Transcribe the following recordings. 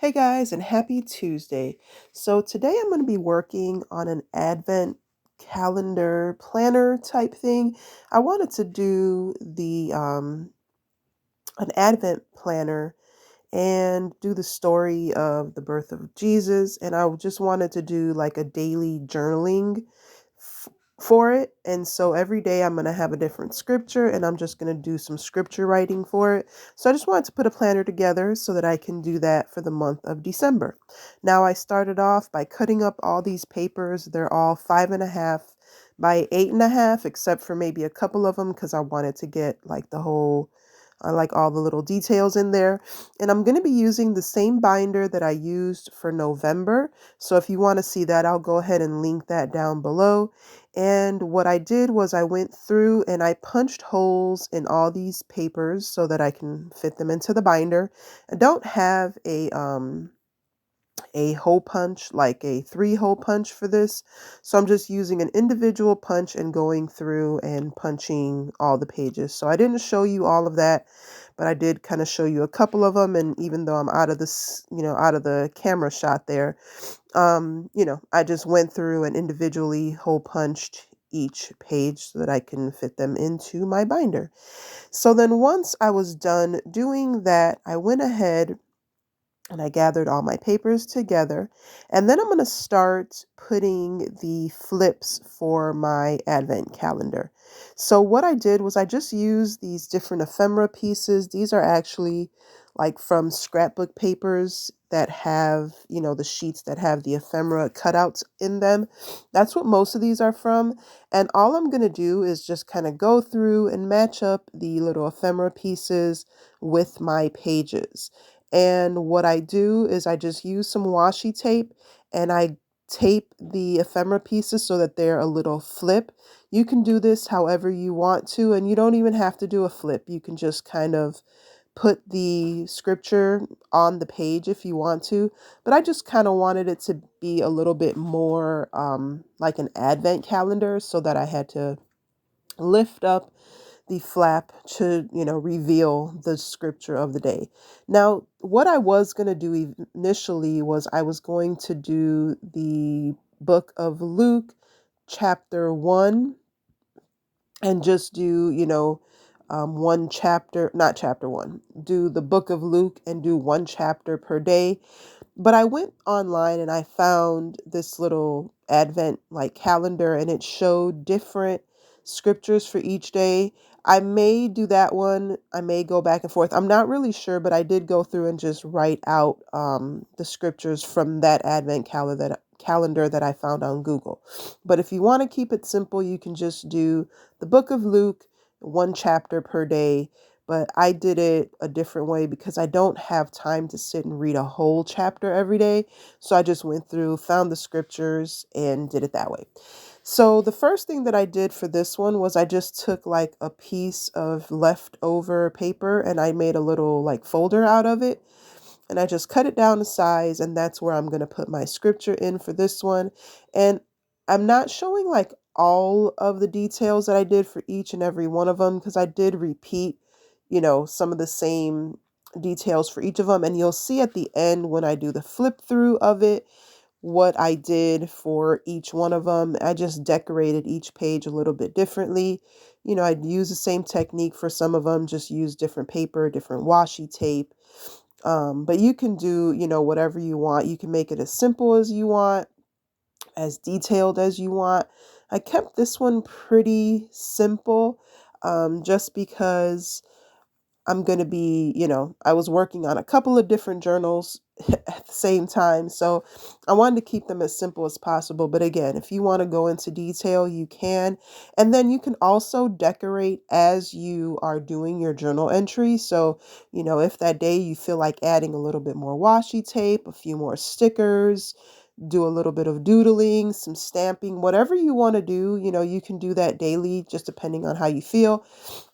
Hey guys, and happy Tuesday. So today I'm going to be working on an advent calendar planner type thing. I wanted to do the an advent planner and do the story of the birth of Jesus. And I just wanted to do like a daily journaling f- for it. And so every day I'm going to have a different scripture and I'm just going to do some scripture writing for it. So I just wanted to put a planner together so that I can do that for the month of December. Now I started off by cutting up all these papers. They're all 5.5 by 8.5, except for maybe a couple of them because I wanted to get like the whole I like all the little details in there. And I'm going to be using the same binder that I used for November. So if you want to see that, I'll go ahead and link that down below. And what I did was I went through and I punched holes in all these papers so that I can fit them into the binder. I don't have a hole punch, like a 3-hole punch for this. So I'm just using an individual punch and going through and punching all the pages. So I didn't show you all of that, but I did kind of show you a couple of them. And even though I'm out of this, out of the camera shot there, I just went through and individually hole punched each page so that I can fit them into my binder. So then once I was done doing that, I went ahead and I gathered all my papers together. And then I'm going to start putting the flips for my advent calendar. So what I did was I just used these different ephemera pieces. These are actually like from scrapbook papers that have, the sheets that have the ephemera cutouts in them. That's what most of these are from. And all I'm going to do is just kind of go through and match up the little ephemera pieces with my pages. And what I do is I just use some washi tape and I tape the ephemera pieces so that they're a little flip. You can do this however you want to, and you don't even have to do a flip. You can just kind of put the scripture on the page if you want to. But I just kind of wanted it to be a little bit more like an advent calendar so that I had to lift up the flap to, reveal the scripture of the day. Now, what I was going to do initially was I was going to do the book of Luke, chapter 1, and just do, one chapter, not chapter 1, do the book of Luke and do one chapter per day. But I went online and I found this little Advent like calendar and it showed different scriptures for each day. I may do that one. I may go back and forth. I'm not really sure, but I did go through and just write out the scriptures from that Advent calendar that I found on Google. But if you want to keep it simple, you can just do the book of Luke, one chapter per day. But I did it a different way because I don't have time to sit and read a whole chapter every day. So I just went through, found the scriptures, and did it that way. So the first thing that I did for this one was I just took like a piece of leftover paper and I made a little like folder out of it. And I just cut it down to size, and that's where I'm going to put my scripture in for this one. And I'm not showing like all of the details that I did for each and every one of them because I did repeat, some of the same details for each of them. And you'll see at the end when I do the flip through of it what I did for each one of them. I just decorated each page a little bit differently. I'd use the same technique for some of them, just use different paper, different washi tape. But you can do, whatever you want. You can make it as simple as you want, as detailed as you want. I kept this one pretty simple, just because I'm going to be, I was working on a couple of different journals at the same time. So I wanted to keep them as simple as possible. But again, if you want to go into detail, you can. And then you can also decorate as you are doing your journal entry. So, if that day you feel like adding a little bit more washi tape, a few more stickers, do a little bit of doodling, some stamping, whatever you want to do, you can do that daily, just depending on how you feel.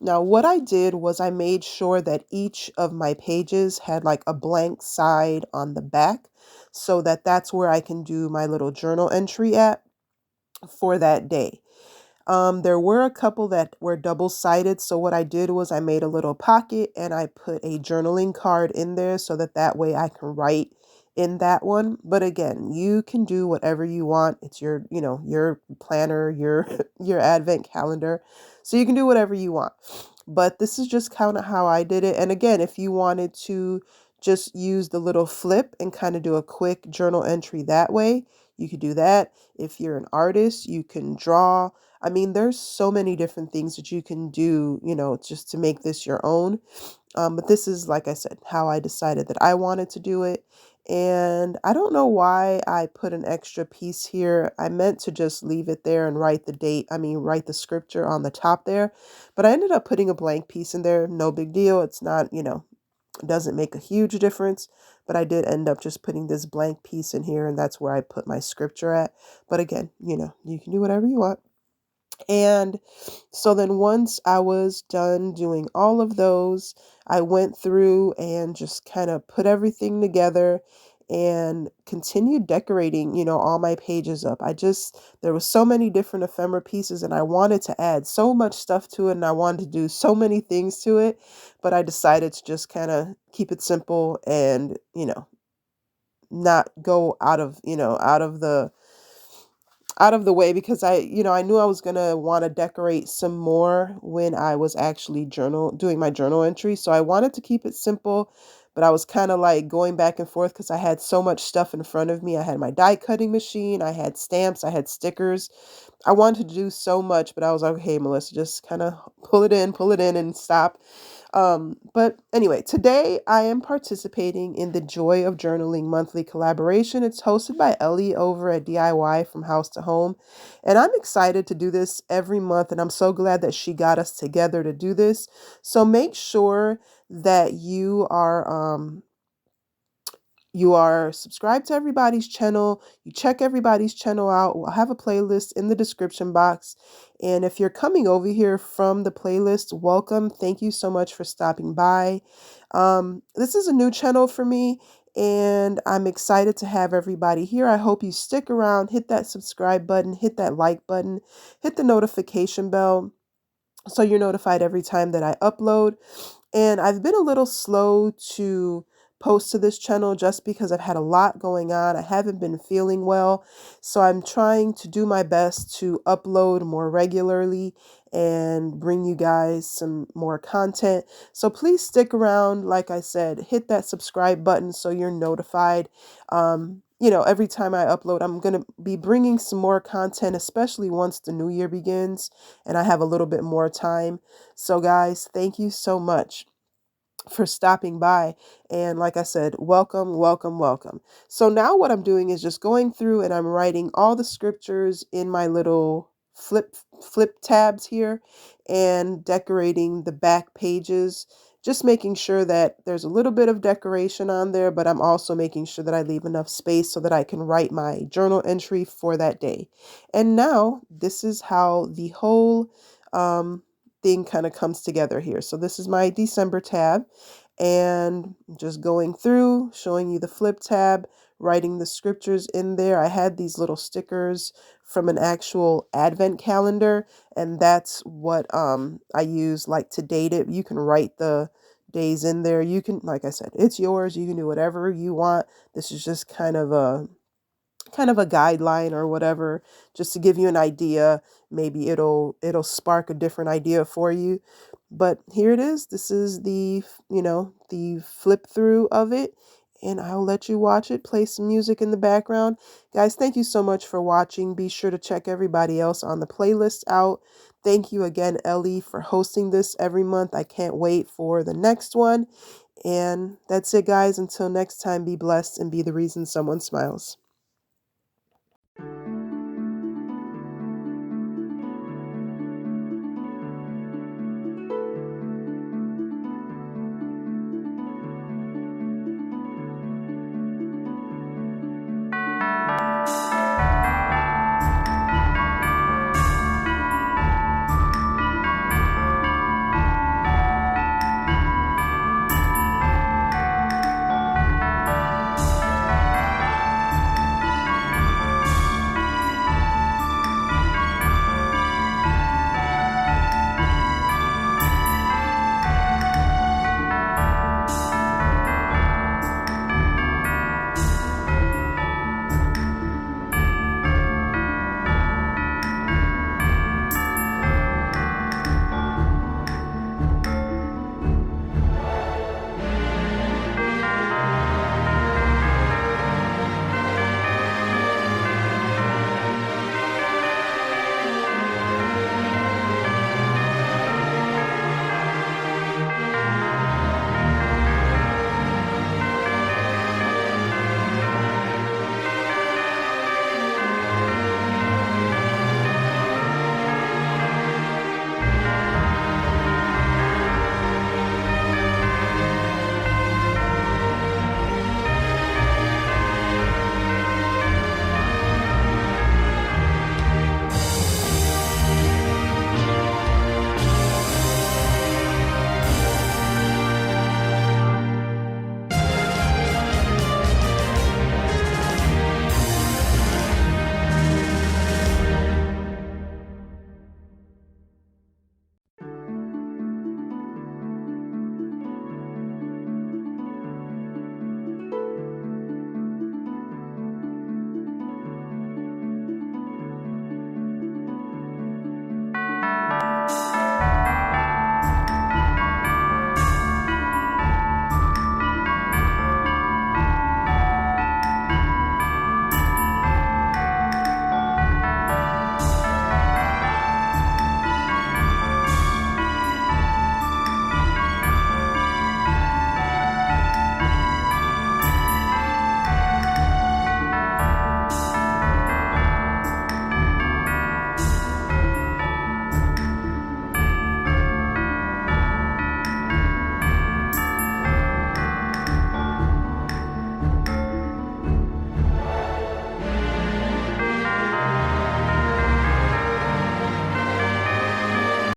Now, what I did was I made sure that each of my pages had like a blank side on the back so that that's where I can do my little journal entry at for that day. There were a couple that were double-sided, so what I did was I made a little pocket and I put a journaling card in there so that way I can write in that one. But again, you can do whatever you want. It's your, your planner, your your advent calendar. So you can do whatever you want. But this is just kind of how I did it. And again, if you wanted to just use the little flip and kind of do a quick journal entry that way, you could do that. If you're an artist, you can draw. I mean, there's so many different things that you can do, just to make this your own. But this is, like I said, how I decided that I wanted to do it. And I don't know why I put an extra piece here. I meant to just leave it there and write the date, write the scripture on the top there. But I ended up putting a blank piece in there. No big deal. It's not, it doesn't make a huge difference. But I did end up just putting this blank piece in here, and that's where I put my scripture at. But again, you can do whatever you want. And so then once I was done doing all of those, I went through and just kind of put everything together and continued decorating, all my pages up. There was so many different ephemera pieces and I wanted to add so much stuff to it and I wanted to do so many things to it, but I decided to just kind of keep it simple and, not go out of the way because I knew I was going to want to decorate some more when I was actually doing my journal entry. So I wanted to keep it simple, but I was kind of like going back and forth because I had so much stuff in front of me. I had my die cutting machine, I had stamps, I had stickers. I wanted to do so much, but I was like, okay, Melissa, just kind of pull it in and stop. But anyway, today I am participating in the Joy of Journaling monthly collaboration. It's hosted by Ellie over at DIY from House to Home. And I'm excited to do this every month. And I'm so glad that she got us together to do this. So make sure that you are subscribed to everybody's channel. You check everybody's channel out. We'll have a playlist in the description box. And if you're coming over here from the playlist, welcome. Thank you so much for stopping by. This is a new channel for me, and I'm excited to have everybody here. I hope you stick around, hit that subscribe button, hit that like button, hit the notification bell so you're notified every time that I upload. And I've been a little slow to post to this channel just because I've had a lot going on. I haven't been feeling well. So I'm trying to do my best to upload more regularly and bring you guys some more content. So please stick around. Like I said, hit that subscribe button so you're notified. Every time I upload, I'm going to be bringing some more content, especially once the new year begins and I have a little bit more time. So guys, thank you so much for stopping by. And like I said, welcome, welcome, welcome. So now what I'm doing is just going through and I'm writing all the scriptures in my little flip tabs here and decorating the back pages, just making sure that there's a little bit of decoration on there, but I'm also making sure that I leave enough space so that I can write my journal entry for that day. And now this is how the whole thing kind of comes together here. So this is my December tab and just going through, showing you the flip tab, writing the scriptures in there. I had these little stickers from an actual advent calendar, and that's what I use like to date it. You can write the days in there. You can, like I said, it's yours. You can do whatever you want. This is just kind of a guideline or whatever, just to give you an idea. Maybe it'll spark a different idea for you. But here it is. This is the flip through of it, and I'll let you watch it. Play some music in the background. Guys, thank you so much for watching. Be sure to check everybody else on the playlist out. Thank you again, Ellie, for hosting this every month. I can't wait for the next one. And that's it, guys. Until next time, be blessed and be the reason someone smiles.